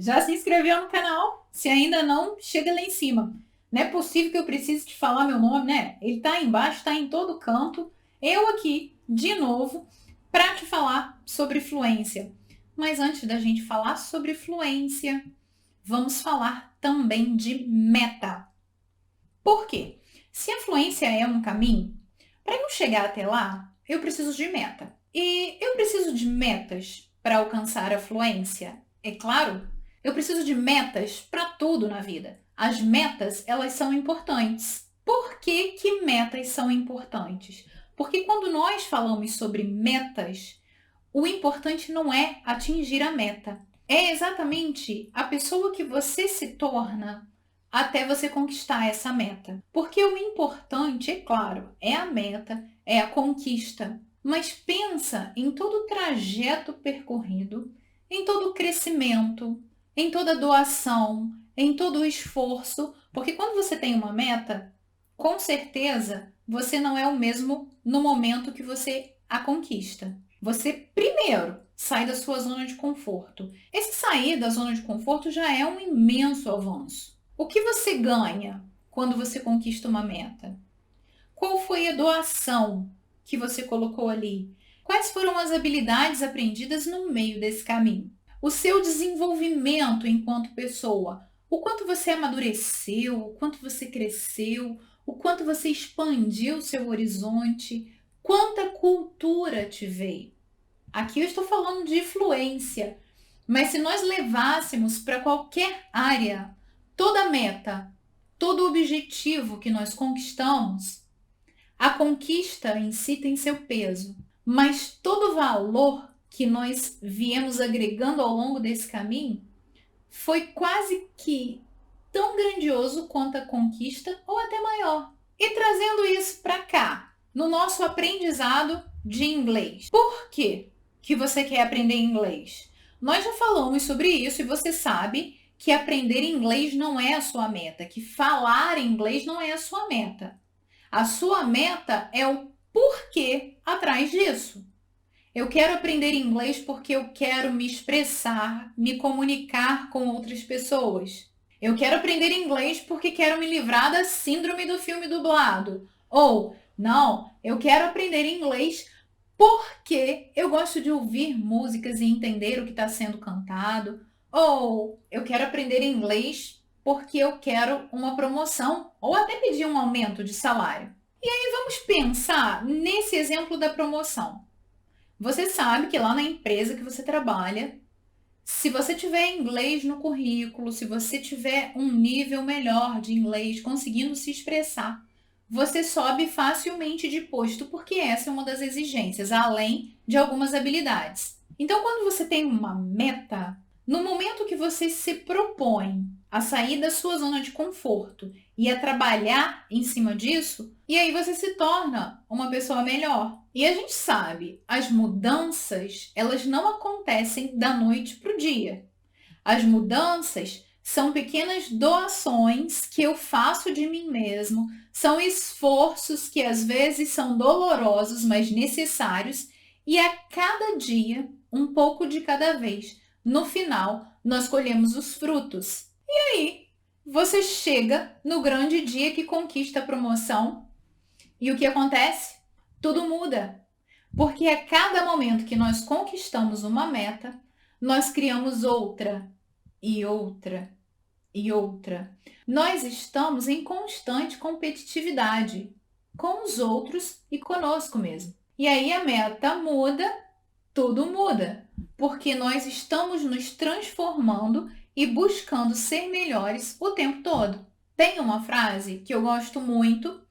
Já se inscreveu no canal? Se ainda não, chega lá em cima. Não é possível que eu precise te falar meu nome, né? Ele tá aí embaixo, tá em todo canto. Eu aqui, de novo, para te falar sobre fluência. Mas antes da gente falar sobre fluência, vamos falar também de meta. Por quê? Se a fluência é um caminho, para eu chegar até lá, eu preciso de meta. E eu preciso de metas para alcançar a fluência. É claro, eu preciso de metas para tudo na vida. As metas, elas são importantes. Por que metas são importantes? Porque quando nós falamos sobre metas, o importante não é atingir a meta. É exatamente a pessoa que você se torna até você conquistar essa meta. Porque o importante, é claro, é a meta, é a conquista. Mas pensa em todo o trajeto percorrido, em todo o crescimento, em toda a doação, em todo o esforço. Porque quando você tem uma meta, com certeza você não é o mesmo no momento que você a conquista. Você primeiro sai da sua zona de conforto. Esse sair da zona de conforto já é um imenso avanço. O que você ganha quando você conquista uma meta? Qual foi a doação que você colocou ali? Quais foram as habilidades aprendidas no meio desse caminho? O seu desenvolvimento enquanto pessoa, o quanto você amadureceu, o quanto você cresceu, o quanto você expandiu o seu horizonte, quanta cultura te veio. Aqui eu estou falando de fluência, mas se nós levássemos para qualquer área, toda meta, todo objetivo que nós conquistamos, a conquista em si tem seu peso, mas todo valor que nós viemos agregando ao longo desse caminho foi quase que tão grandioso quanto a conquista ou até maior. E trazendo isso para cá, no nosso aprendizado de inglês. Por quê que você quer aprender inglês? Nós já falamos sobre isso e você sabe que aprender inglês não é a sua meta, que falar inglês não é a sua meta. A sua meta é o porquê atrás disso. Eu quero aprender inglês porque eu quero me expressar, me comunicar com outras pessoas. Eu quero aprender inglês porque quero me livrar da síndrome do filme dublado. Ou, não, eu quero aprender inglês porque eu gosto de ouvir músicas e entender o que está sendo cantado. Ou, eu quero aprender inglês porque eu quero uma promoção ou até pedir um aumento de salário. E aí vamos pensar nesse exemplo da promoção. Você sabe que lá na empresa que você trabalha, se você tiver inglês no currículo, se você tiver um nível melhor de inglês, conseguindo se expressar, você sobe facilmente de posto, porque essa é uma das exigências, além de algumas habilidades. Então, quando você tem uma meta, no momento que você se propõe a sair da sua zona de conforto e a trabalhar em cima disso, e aí você se torna uma pessoa melhor. E a gente sabe, as mudanças, elas não acontecem da noite para o dia. As mudanças são pequenas doações que eu faço de mim mesmo, são esforços que às vezes são dolorosos, mas necessários, e a cada dia, um pouco de cada vez. No final, nós colhemos os frutos. E aí, você chega no grande dia que conquista a promoção, e o que acontece? Tudo muda. Porque a cada momento que nós conquistamos uma meta, nós criamos outra, e outra, e outra. Nós estamos em constante competitividade com os outros e conosco mesmo. E aí a meta muda, tudo muda, porque nós estamos nos transformando e buscando ser melhores o tempo todo. Tem uma frase que eu gosto muito,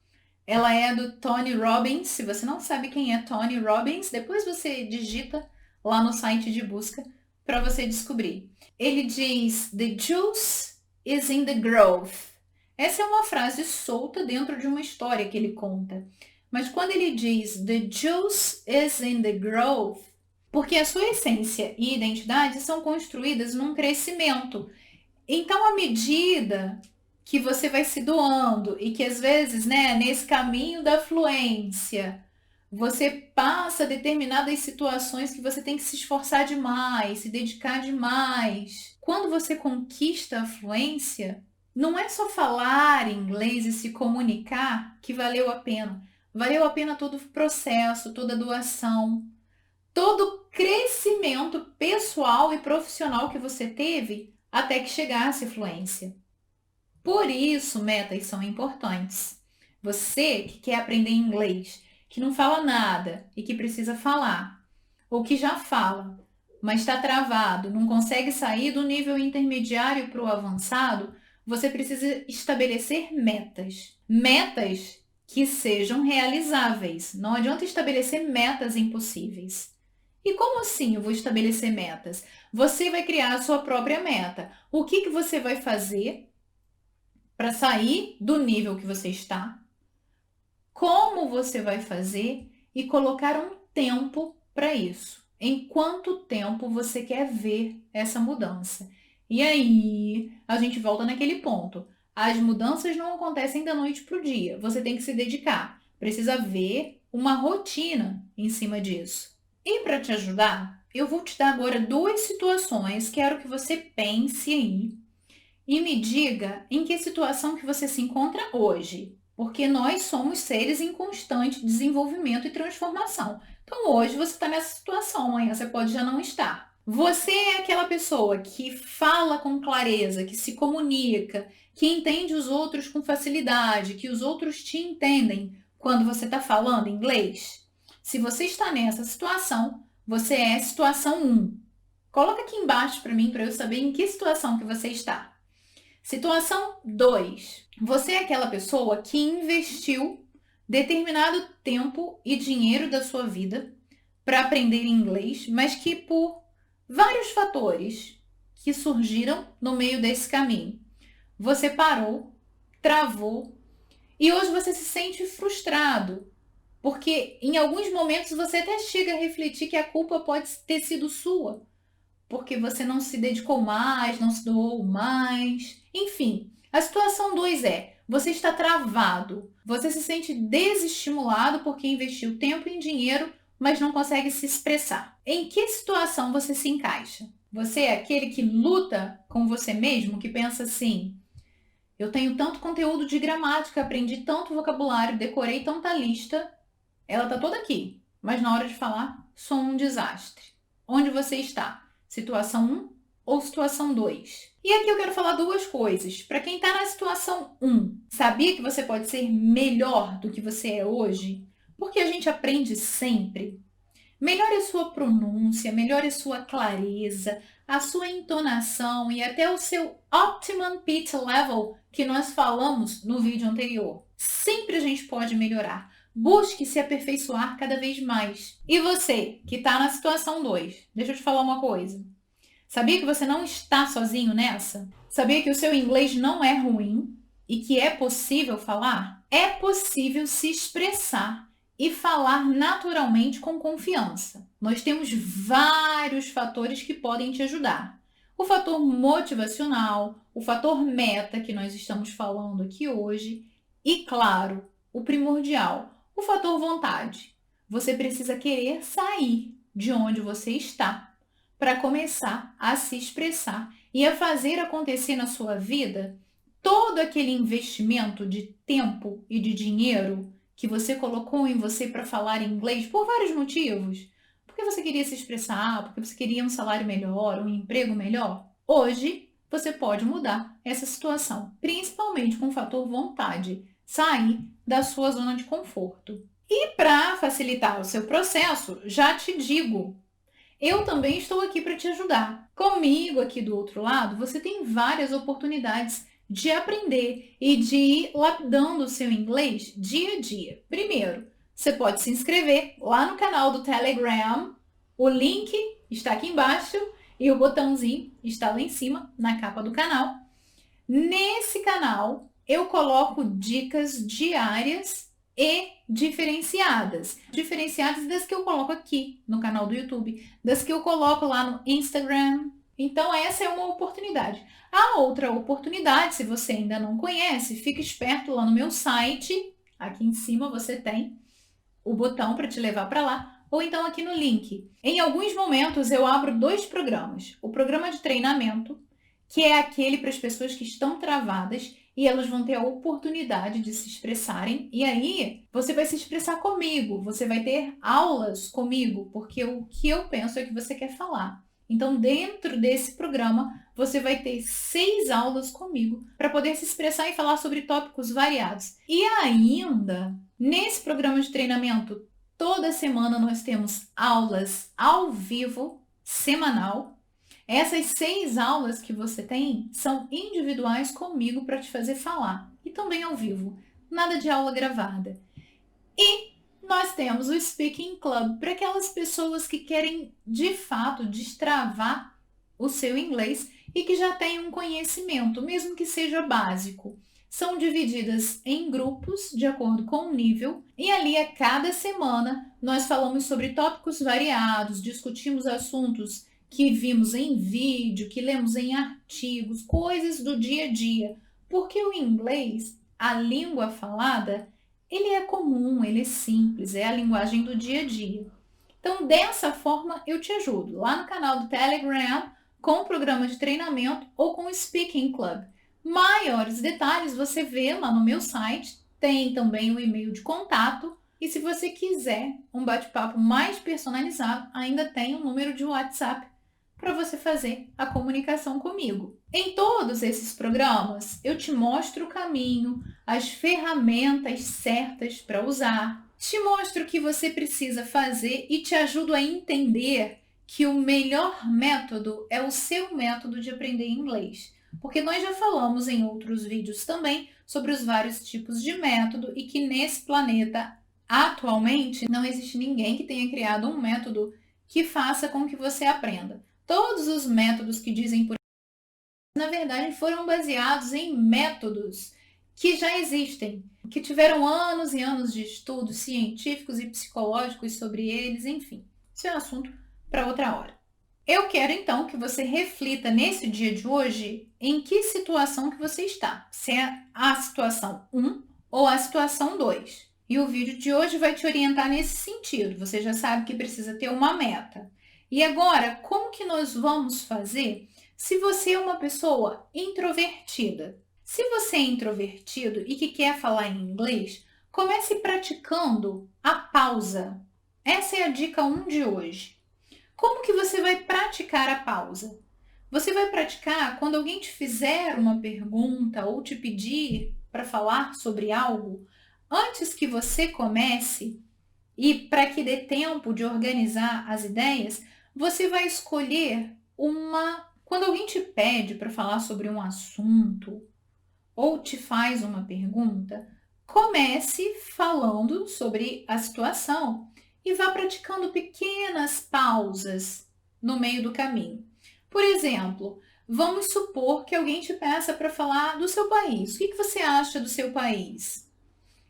ela é do Tony Robbins. Se você não sabe quem é Tony Robbins, depois você digita lá no site de busca para você descobrir. Ele diz: "The juice is in the growth." Essa é uma frase solta dentro de uma história que ele conta. Mas quando ele diz "the juice is in the growth", porque a sua essência e identidade são construídas num crescimento. Então, à medida que você vai se doando e que às vezes, né, nesse caminho da fluência, Você passa determinadas situações que você tem que se esforçar demais, se dedicar demais. Quando você conquista a fluência, não é só falar inglês e se comunicar que valeu a pena. Valeu a pena todo o processo, toda a doação, todo o crescimento pessoal e profissional que você teve até que chegasse a fluência. Por isso, metas são importantes. Você que quer aprender inglês, que não fala nada e que precisa falar, ou que já fala, mas está travado, não consegue sair do nível intermediário para o avançado, você precisa estabelecer metas. Metas que sejam realizáveis. Não adianta estabelecer metas impossíveis. E como assim eu vou estabelecer metas? Você vai criar a sua própria meta. O que você vai fazer para sair do nível que você está? Como você vai fazer e colocar um tempo para isso? Em quanto tempo você quer ver essa mudança? E aí, a gente volta naquele ponto. As mudanças não acontecem da noite para o dia. Você tem que se dedicar. Precisa ver uma rotina em cima disso. E para te ajudar, eu vou te dar agora 2 situações. Quero que você pense aí e me diga em que situação que você se encontra hoje, porque nós somos seres em constante desenvolvimento e transformação. Então hoje você está nessa situação, amanhã você pode já não estar. Você é aquela pessoa que fala com clareza, que se comunica, que entende os outros com facilidade, que os outros te entendem quando você está falando inglês? Se você está nessa situação, você é situação 1. Coloca aqui embaixo para mim, para eu saber em que situação que você está. Situação 2. Você é aquela pessoa que investiu determinado tempo e dinheiro da sua vida para aprender inglês, mas que por vários fatores que surgiram no meio desse caminho, você parou, travou e hoje você se sente frustrado, porque em alguns momentos você até chega a refletir que a culpa pode ter sido sua, porque você não se dedicou mais, não se doou mais. Enfim, a situação 2 é: você está travado, você se sente desestimulado porque investiu tempo e dinheiro, mas não consegue se expressar. Em que situação você se encaixa? Você é aquele que luta com você mesmo, que pensa assim: eu tenho tanto conteúdo de gramática, aprendi tanto vocabulário, decorei tanta lista, ela está toda aqui, mas na hora de falar, sou um desastre. Onde você está? Situação 1 ou situação 2? E aqui eu quero falar 2 coisas. Para quem está na situação 1, sabia que você pode ser melhor do que você é hoje? Porque a gente aprende sempre. Melhore a sua pronúncia, melhore a sua clareza, a sua entonação e até o seu optimum pitch level que nós falamos no vídeo anterior. Sempre a gente pode melhorar. Busque se aperfeiçoar cada vez mais. E você, que está na situação 2, deixa eu te falar uma coisa. Sabia que você não está sozinho nessa? Sabia que o seu inglês não é ruim e que é possível falar? É possível se expressar e falar naturalmente com confiança. Nós temos vários fatores que podem te ajudar. O fator motivacional, o fator meta que nós estamos falando aqui hoje e, claro, o primordial, o fator vontade. Você precisa querer sair de onde você está para começar a se expressar e a fazer acontecer na sua vida todo aquele investimento de tempo e de dinheiro que você colocou em você para falar inglês por vários motivos. Porque você queria se expressar, porque você queria um salário melhor, um emprego melhor. Hoje, você pode mudar essa situação, principalmente com o fator vontade, sair da sua zona de conforto. E para facilitar o seu processo, já te digo, eu também estou aqui para te ajudar. Comigo aqui do outro lado, você tem várias oportunidades de aprender e de ir lapidando o seu inglês dia a dia. Primeiro, você pode se inscrever lá no canal do Telegram. O link está aqui embaixo e o botãozinho está lá em cima na capa do canal. Nesse canal, eu coloco dicas diárias e diferenciadas. Diferenciadas das que eu coloco aqui no canal do YouTube, das que eu coloco lá no Instagram. Então, essa é uma oportunidade. A outra oportunidade, se você ainda não conhece, fica esperto lá no meu site. Aqui em cima você tem o botão para te levar para lá, ou então aqui no link. Em alguns momentos eu abro 2 programas. O programa de treinamento, que é aquele para as pessoas que estão travadas e elas vão ter a oportunidade de se expressarem. E aí você vai se expressar comigo, você vai ter aulas comigo, porque o que eu penso é que você quer falar. Então, dentro desse programa, você vai ter 6 aulas comigo para poder se expressar e falar sobre tópicos variados. E ainda, nesse programa de treinamento, toda semana nós temos aulas ao vivo, semanal. Essas 6 aulas que você tem são individuais comigo para te fazer falar. E também ao vivo. Nada de aula gravada. E nós temos o Speaking Club para aquelas pessoas que querem, de fato, destravar o seu inglês e que já têm um conhecimento, mesmo que seja básico. São divididas em grupos, de acordo com o nível, e ali a cada semana nós falamos sobre tópicos variados, discutimos assuntos que vimos em vídeo, que lemos em artigos, coisas do dia a dia. Porque o inglês, a língua falada, ele é comum, ele é simples, é a linguagem do dia a dia. Então, dessa forma, eu te ajudo lá no canal do Telegram, com o programa de treinamento ou com o Speaking Club. Maiores detalhes você vê lá no meu site, tem também o e-mail de contato. E se você quiser um bate-papo mais personalizado, ainda tem um número de WhatsApp para você fazer a comunicação comigo. Em todos esses programas, eu te mostro o caminho, as ferramentas certas para usar, te mostro o que você precisa fazer e te ajudo a entender que o melhor método é o seu método de aprender inglês. Porque nós já falamos em outros vídeos também sobre os vários tipos de método e que nesse planeta, atualmente, não existe ninguém que tenha criado um método que faça com que você aprenda. Todos os métodos que dizem por aí, na verdade, foram baseados em métodos que já existem, que tiveram anos e anos de estudos científicos e psicológicos sobre eles, enfim. Isso é um assunto para outra hora. Eu quero então que você reflita nesse dia de hoje em que situação que você está, se é a situação 1 ou a situação 2. E o vídeo de hoje vai te orientar nesse sentido. Você já sabe que precisa ter uma meta. E agora, como que nós vamos fazer se você é uma pessoa introvertida? Se você é introvertido e que quer falar em inglês, comece praticando a pausa. Essa é a dica 1 de hoje. Como que você vai praticar a pausa? Você vai praticar quando alguém te fizer uma pergunta ou te pedir para falar sobre algo, antes que você comece, e para que dê tempo de organizar as ideias, você vai escolher uma... Quando alguém te pede para falar sobre um assunto ou te faz uma pergunta, comece falando sobre a situação e vá praticando pequenas pausas no meio do caminho. Por exemplo, vamos supor que alguém te peça para falar do seu país. O que você acha do seu país?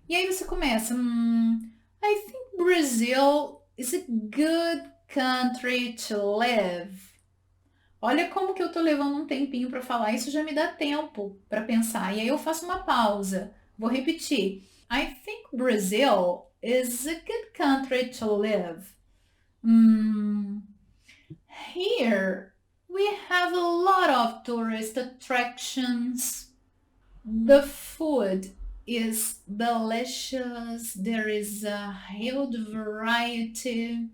E aí você começa, I think Brazil is a good country to live. Olha como que eu tô levando um tempinho para falar, isso já me dá tempo para pensar. E aí eu faço uma pausa. Vou repetir. I think Brazil is a good country to live. Here we have a lot of tourist attractions. The food is delicious. There is a huge variety.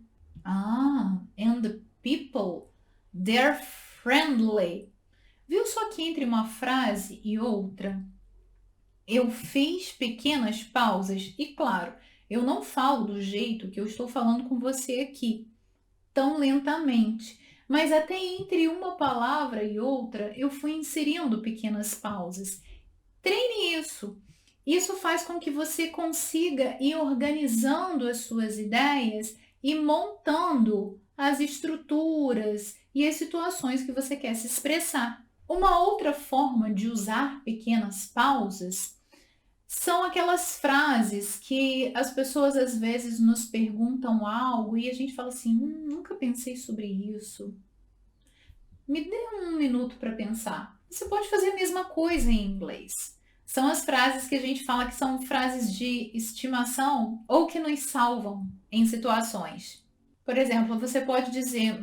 And the people, they're friendly. Viu só que entre uma frase e outra, eu fiz pequenas pausas e, claro, eu não falo do jeito que eu estou falando com você aqui, tão lentamente. Mas até entre uma palavra e outra, eu fui inserindo pequenas pausas. Treine isso. Isso faz com que você consiga ir organizando as suas ideias e montando as estruturas e as situações que você quer se expressar. Uma outra forma de usar pequenas pausas são aquelas frases que as pessoas às vezes nos perguntam algo e a gente fala assim, nunca pensei sobre isso. Me dê um minuto para pensar. Você pode fazer a mesma coisa em inglês. são as frases que a gente fala que são frases de estimação ou que nos salvam em situações. Por exemplo, você pode dizer,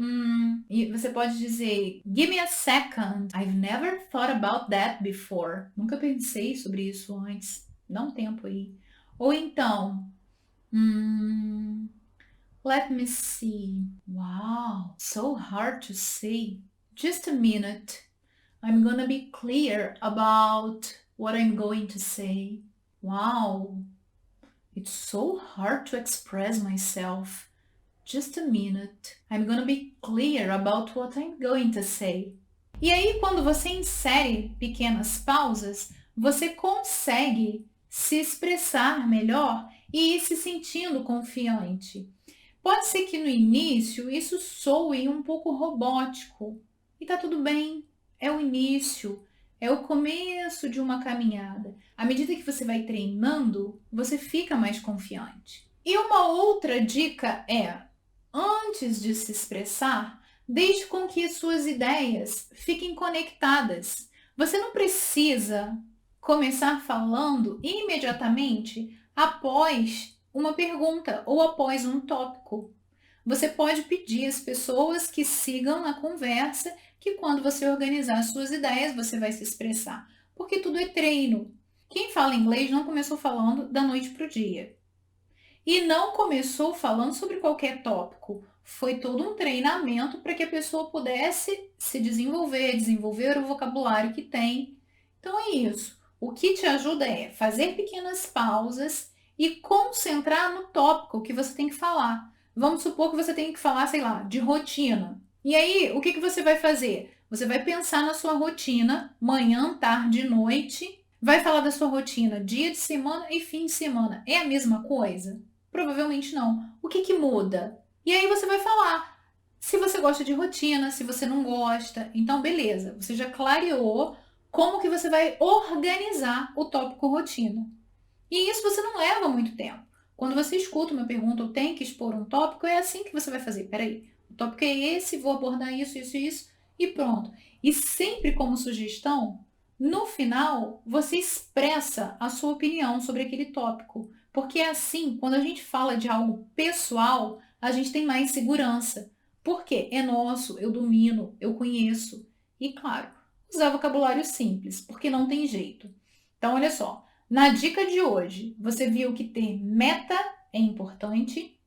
give me a second. I've never thought about that before. Nunca pensei sobre isso antes. Dá um tempo aí. Ou então, let me see. Wow, so hard to say. Just a minute. I'm gonna be clear about what I'm going to say. Wow, it's so hard to express myself. Just a minute. I'm gonna be clear about what I'm going to say. E aí, quando você insere pequenas pausas, você consegue se expressar melhor e ir se sentindo confiante. Pode ser que no início isso soe um pouco robótico. E tá tudo bem, é o início, é o começo de uma caminhada. À medida que você vai treinando, você fica mais confiante. E uma outra dica é, antes de se expressar, deixe com que suas ideias fiquem conectadas. Você não precisa começar falando imediatamente após uma pergunta ou após um tópico. Você pode pedir às pessoas que sigam na conversa que quando você organizar as suas ideias, você vai se expressar. Porque tudo é treino. Quem fala inglês não começou falando da noite para o dia. E não começou falando sobre qualquer tópico. Foi todo um treinamento para que a pessoa pudesse se desenvolver o vocabulário que tem. Então é isso. O que te ajuda é fazer pequenas pausas e concentrar no tópico que você tem que falar. Vamos supor que você tem que falar, sei lá, de rotina. E aí, o que você vai fazer? Você vai pensar na sua rotina, manhã, tarde e noite. Vai falar da sua rotina dia de semana e fim de semana. É a mesma coisa? Provavelmente não. O que muda? E aí você vai falar se você gosta de rotina, se você não gosta. Então, beleza, você já clareou como que você vai organizar o tópico rotina. E isso você não leva muito tempo. Quando você escuta uma pergunta ou tem que expor um tópico, é assim que você vai fazer. Peraí, o tópico é esse, vou abordar isso, isso e isso, e pronto. E sempre como sugestão, no final, você expressa a sua opinião sobre aquele tópico. Porque é assim, quando a gente fala de algo pessoal, a gente tem mais segurança. Porque é nosso, eu domino, eu conheço. E claro, usar vocabulário simples, porque não tem jeito. Então, olha só. Na dica de hoje, você viu que ter meta é importante.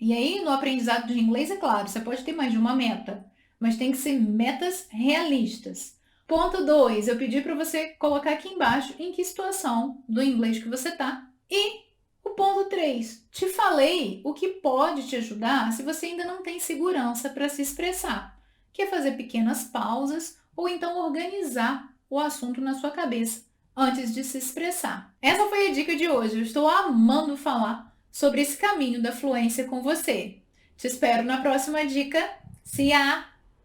E aí, no aprendizado de inglês, é claro, você pode ter mais de uma meta, mas tem que ser metas realistas. Ponto 2, eu pedi para você colocar aqui embaixo em que situação do inglês que você está. E o ponto 3, te falei o que pode te ajudar se você ainda não tem segurança para se expressar, que é fazer pequenas pausas ou então organizar o assunto na sua cabeça antes de se expressar. Essa foi a dica de hoje. Eu estou amando falar sobre esse caminho da fluência com você. Te espero na próxima dica. See ya!